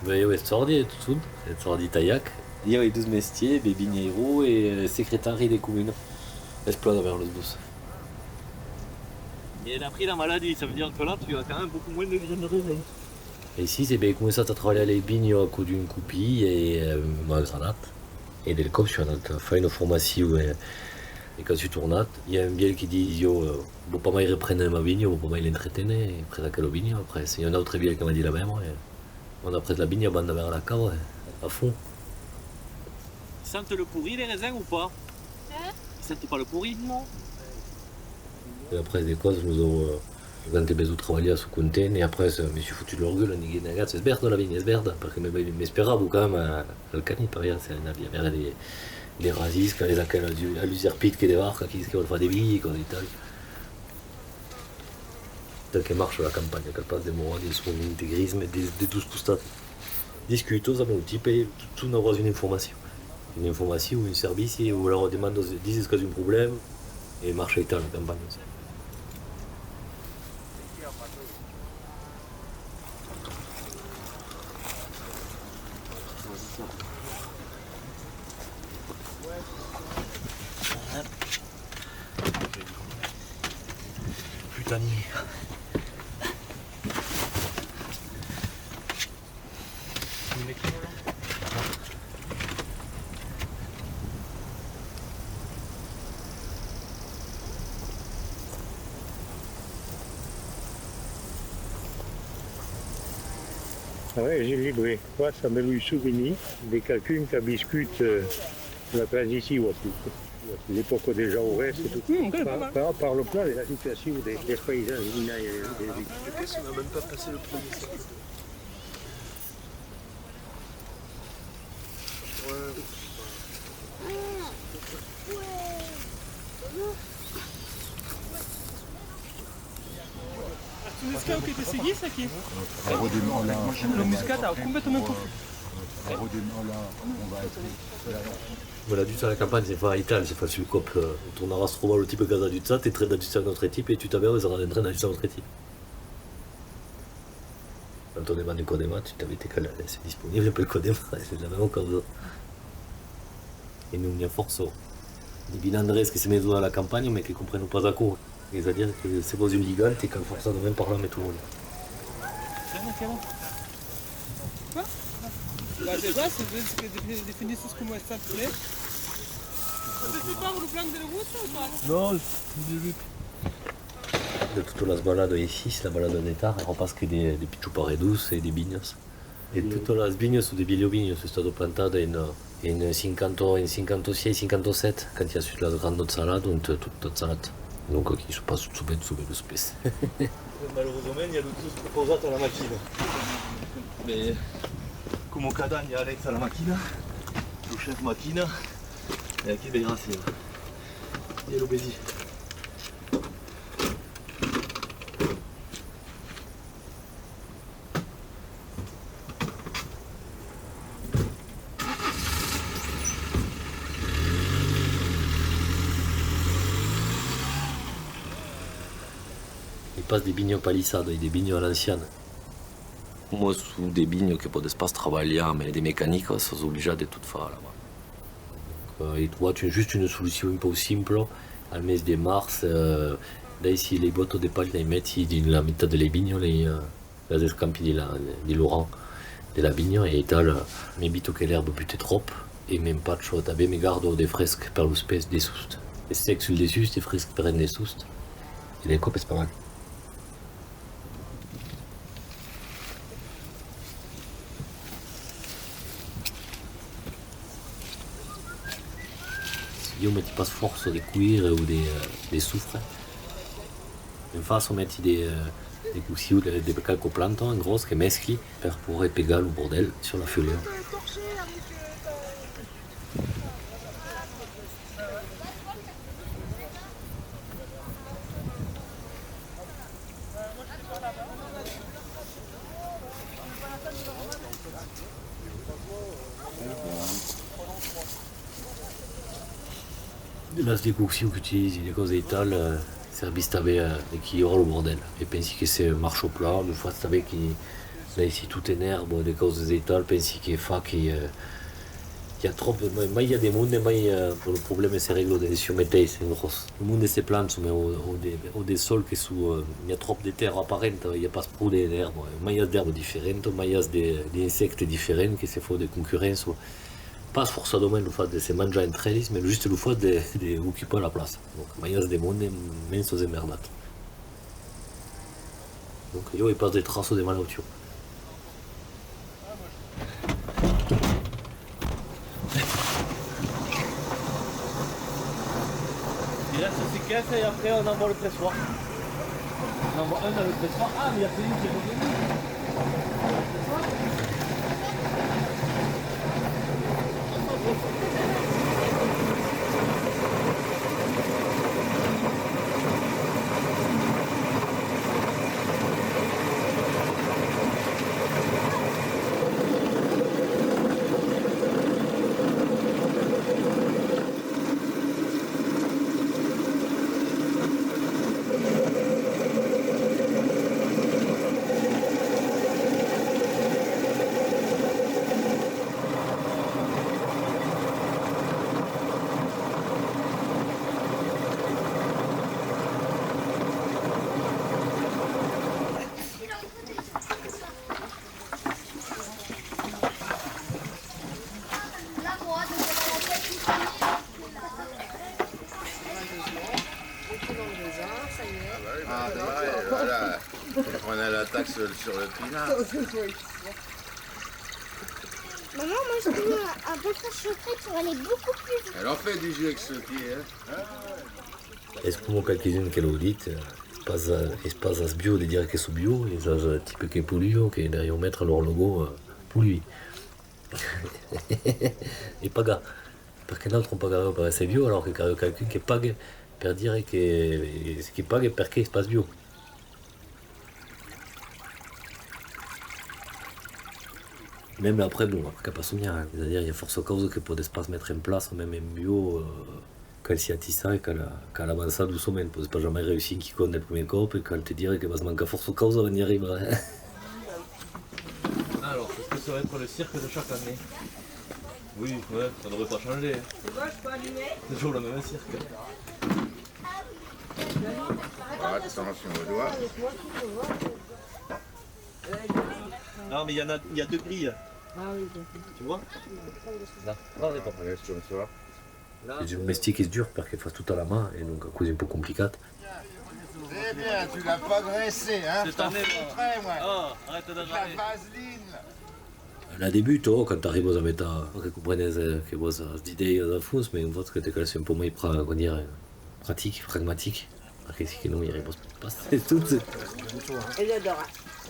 Io esordi tutto, esordi taiac. Io i dus mestiers, bebiniero et secrétaire des communes. Exploit vers le bus. Et elle a pris la maladie, ça veut dire que là, tu as quand même beaucoup moins de graines de raisin. Et ici, c'est bien commencé à travailler les vignes à coup d'une coupille et malgranat. Et del cop, tu as fait une formation et quand tu tournes, il y a un biel qui dit yo, bon, pas mal reprendre ma vigne, bon, pas mal l'entretenir, et après la vigne, après. Il y en a un autre biel qui m'a dit la même, et on a pris la vigne, on a vers la cave, à fond. Ils sentent le pourri, les raisins, ou pas? Ils sentent pas le pourri? Non. Et après, des causes, nous avons, quand tu es travaillé à ce container, et après, je me suis foutu de l'orgueil, on dit, regarde, c'est vert la vigne, c'est vert, parce que m'espérava quand même, le canit, regarde, il y avait des rasis, quand les accueils à l'userpite qui débarque, qui vont faire des billes, quoi, et tal. Tel qu'elle marche la campagne, qu'elle passe des mois, des sons d'intégrisme, des douces coustates. Discutons, ça me type, tout n'aura une information. Une information ou un service, ou alors on demande, disent qu'il y a un problème, et marche avec la campagne aussi. Putain. Oui, j'ai livré. Ouais, ça m'a eu souvenir des calculs qui discutent la transition aussi. L'époque des Jaurès et tout. Par le plan de la situation des paysages et des villes. On n'a même pas passé le premier cycle. Le muscat qui était seguido, ça qui Un redémarre là. Le muscat a complètement tout. Un redémarre là, on va être. Voilà, du à la campagne, c'est pas ital, c'est pas sur le cop. On aura ce le type de gaz du ça, t'es très d'adjuster à notre équipe et tu t'avais ils auront train d'adjuster à notre équipe. Quand on demande du code tu t'avais été calé, c'est disponible un peu le code c'est de la même cause. Et nous, on y a force. Des bilandres qui se mettent dans la campagne, mais qui ne comprennent pas à quoi. C'est-à-dire que c'est pas une ligale, t'es qu'à force de même par là, mais tout le monde. Quoi? Bah déjà, c'est définir tout ce que moi ça te plaît. Tu sais pas le plan de route ou pas? Non, de toute la balade ici, c'est la balade d'état, on passe que des pichouparés douces et des bignos. Et toutes les bignos sont des bigliobignos, c'est stade plantada in 50, in 56, 57, quand il y a suite la grande salade, donc toute notre salade. Donc qui se passe sous le space. Malheureusement, il y a le tous proposat à la machine. Mais comme cada il y a Alex à la machine, le chef machine, et qui est grâce. Il y a l'obési. Il passe des bignes palissades et des bignes à l'ancienne. Moi, sous des bignes qui pas d'espace travailler, mais des mécaniques, sont obligés de tout faire là-bas. Et toi, tu as juste une solution un peu simple. Al mes de mars, d'ici les bottes de palle, ils mettent dans la méthode des bignes, les escampi de Laurent, de la vigne, et tal, mes bito que l'herbe pute trop, et même pas de chose, t'avais mes gardes des fresques par l'espèce des soustes. Les secs sur le dessus, des fresques perennes des soustes. Et les copes, c'est pas mal. Io metti pas force des cuir ou des soufres. En face, on met des coussis ou des calcoplantes en gros qui mescli pour pégal ou bordel sur la feuille. Là, c'est des coussis qui utilisent des coses d'étal. Service t'avais qui aura le bordel. Et pensi que c'est marche au plat, une fois t'avais qui Là ici tout est nervo, le cose dei pensi che fa che il y a trop, mai il y a des mondes, mai pour le problème c'est réglé des metei, c'est gros. Le monde c'est plante, mais au des sols qui sont, il y a trop de terre apparente, il y a pas ce produit d'herbe, mai il y a d'herbes différentes, mai il y a des insectes différents qui se font des concurrences. Pas forcément le fait de se manger entre elles, mais juste le fait d'occuper la place. Donc mai il y a des mondes, mais c'est merdat. Donc il passe des traces de malnourriture. Il reste 6 caisses et après on envoie le pressoir. On envoie un dans le pressoir. Ah, mais il y a celui qui est revenu. Ah, ouais, voilà. On a la taxe sur le pinard. Maman, moi je trouve un beau chocolat pour aller beaucoup plus vite. Elle en fait du jus avec ce pied, hein. Est-ce que qualcuno che lo dite, spasa bio di dire che su bio, e sa tipo che polio, che devono mettere il loro logo polui. E paga. Perché l'altro non pagava per essere bio, alors che quelqu'un che paga per dire che paga perché si passe bio. Même après, bon, après pas souvenir, hein. C'est-à-dire il y a force cause que pour pas se mettre en place, même en bio, qu'elle s'y attissa et qu'elle avance doucement. Parce que pas jamais réussi qui compte le premier cop et qu'elle te dirait que va se manquer force cause, on y arrivera. Alors, est-ce que ça va être le cirque de chaque année? Oui, ouais, ça devrait pas changer. C'est toujours le même cirque. Attention aux doigts. Non, mais il y a deux grilles. Tu vois? Là, Allez, comme ça. c'est du domestique est dur parce qu'il fait tout à la main et donc à cause un peu compliqué. Eh bien, tu l'as pas graissé, hein? Cette année, Très, moi. oh, arrête de La râler. vaseline, là. Là début, toi, quand tu arrives à mettre, que comprenez que vous avez idée à fond, mais une fois que tu es un peu moins pratique, pragmatique, parce que sinon il arrive pas. C'est tout. Et j'adore.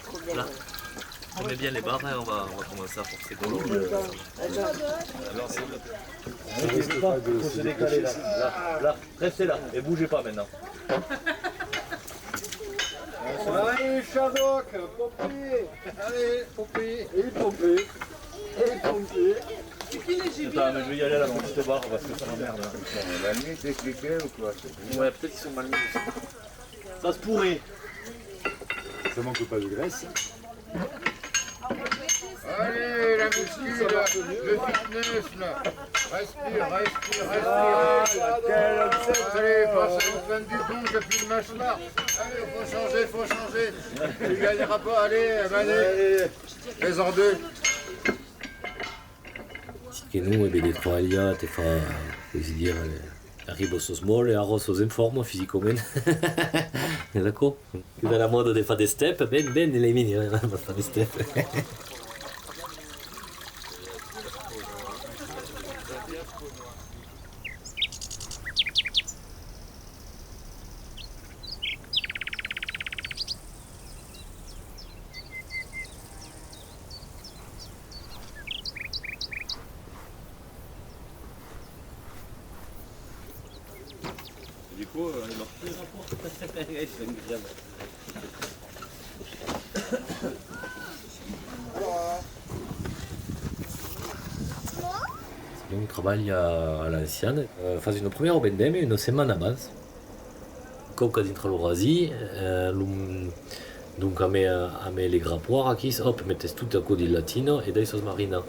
Trop bien. Là. On met bien les barres et on va commencer à forcer. Alors, faut se décaler là. Là, restez là et bougez pas maintenant. Allez, Shadok, pompier. Allez, pompier. Et pompier. Et pompier. Attends, mais je vais y aller à la petite barre parce que ça m'emmerde. La nuit, t'es cliqué ou quoi? Ouais, peut-être qu'ils sont mal mis aussi. Ça se pourrait. Ça manque pas de graisse. Allez, la muscu, là, le fitness, là. Respire, respire, respire. Quel obsèque. Allez, passe à la fin du pont, j'ai plus de mâchoire. Allez, faut changer. Tu gagneras pas, allez, allez. Fais en deux. Che noi vedi quaglia ti fa così dire arrivo su small e arrosso in forma fisicamente. D'accord? Che dalla moda di fare step, ben le mini, basta le step. Du coup, il marche plus les rapports. Il fait une grève. On travaille à l'ancienne, fa une première vendemmia une settimana abans. Coca dintre l'Eurasi, Donc a me les grappoirs qui hop, mettez tout à côté de latino et dai sauce marina.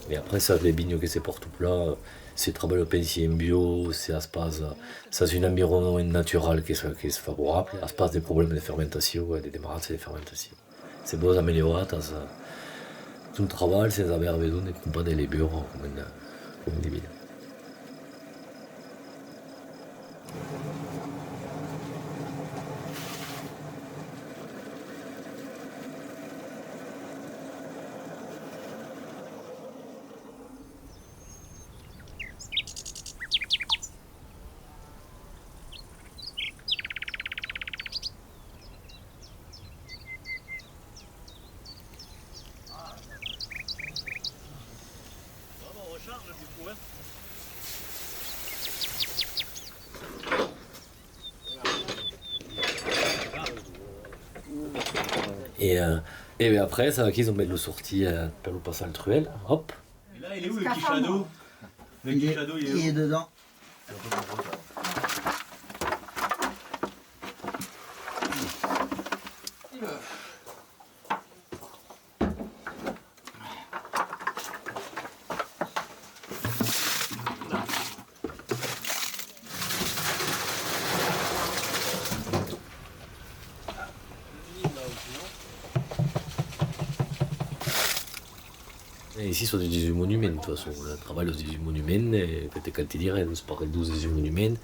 Et après ça, les bignes que c'est porte plat, c'est travail au pensier bio, c'est ça c'est un environnement naturel qui est favorable. Ça se passe des problèmes de fermentation, des démarrages de fermentation. C'est beau améliorer, tout le travail, c'est avoir besoin de comprendre les beurres comme des billes. Et bien après, ça qu'ils ont mis le sorti pour le passer le truel, hop. Et là, il est où le petit shadow? Le petit shadow, il est où? Il est dedans. Et ici, sont des 18 monuments, de toute façon. On travaille aux 18 monuments, et peut-être quand tu dirais, on se parle de 18 monuments.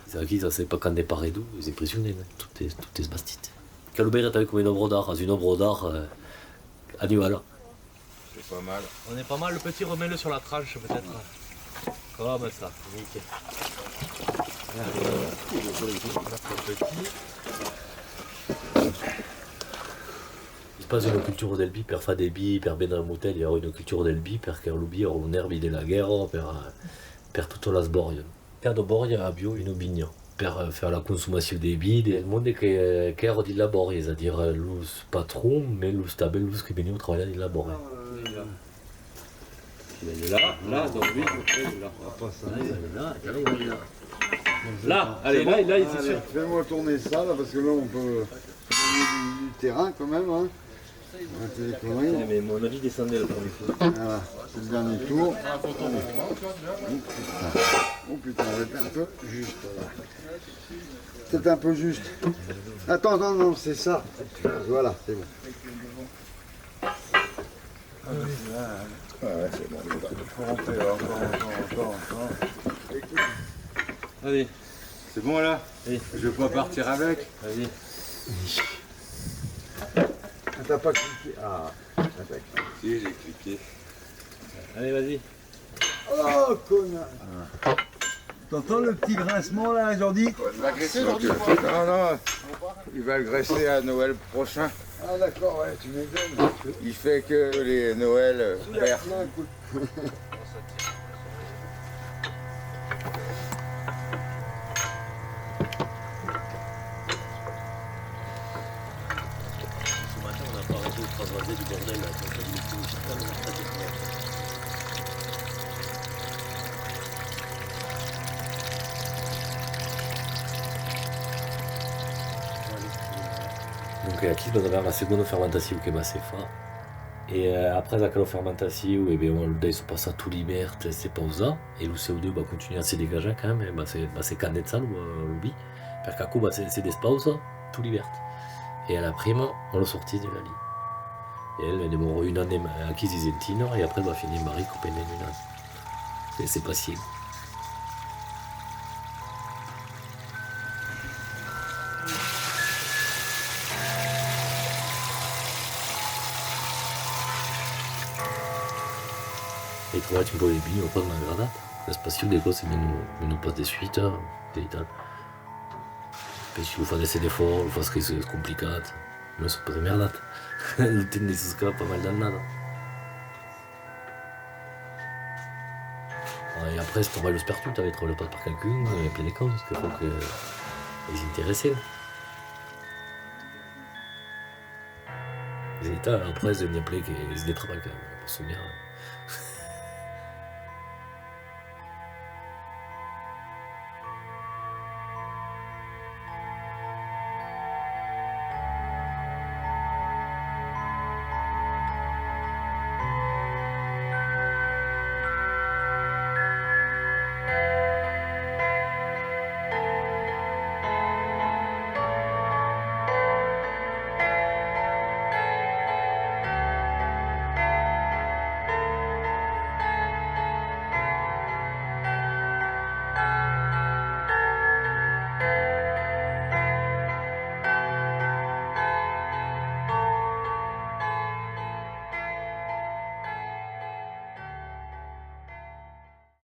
C'est vrai que ça, c'est pas quand des parés d'où, c'est impressionnant, tout est bastite. Calobert est avec comme une œuvre d'art annuelle. C'est pas mal. On est pas mal, le petit, remets-le sur la tranche peut-être. Comme ça, nickel. Le petit. Il se passe une culture del bi per fa des bi, per ben dans motel, il y a une culture del bi, per che l'ubi a un herbi della guerra, per tutto la sborgia. Per do borgia a bio in bigna, per faire la consommation des bi, del monde che era di labori, c'est-à-dire l'us patron, mais l'us tabel, l'us che veniva travailler di labori. Il est là, donc lui, là, allez, là, il est sûr. Fais-moi tourner ça là parce que là on peut gagner du terrain quand même. Hein. Arrêtez les conneries. Mais mon avis descendait le premier coup. Voilà, c'est le dernier tour. Oh putain, on va être un peu juste. C'est un peu juste. Attends, non, c'est ça. Voilà, c'est bon. Ouais, c'est bon. Il faut rentrer. Encore. Allez, C'est bon là? Oui. Je veux pas partir avec. vas-y. T'as pas cliqué. Ah, attaque. Si, j'ai cliqué. Allez, vas-y. Oh, connard. T'entends le petit grincement là, Jordi? Non, il va le graisser à Noël prochain. Ah d'accord, ouais, tu m'étonnes. Il fait que les Noëls verts. Ce matin, on n'a pas arrêté de transvaser du bordel à la comptabilité musicale, on a pas dit rien. Donc ici, on aveva la seconda fermentation che va se fa. E après la fermentation, e bien, on se passe à tout l'hiver, c'est pausa, et le CO2 va continuer à se dégager quand même, c'est condensé le bi, parce qu'à coup, c'est des pauses tout l'hiver. Et à la prime, on l'a sorti de la ligne. Et elle demande une année à Kizizentino, et après, elle va finir Marie Copenhague une année. C'est possible. Et tu vois, tu me vois les billes, on passe dans la gradate. L'espace des gosses, mais nous passe des suites, des tal. Et si vous faites des efforts, vous faites que c'est compliqué, mais c'est pas de merde. Le temps de se pas mal dans le nada. Et après, c'est travail le spertu, tu avais travaillé pas par quelqu'un, il y a plein de causes, parce qu'il faut que les intéressés. Les états, après, c'est une appelée qui se détravaille quand même, pour se souvenir.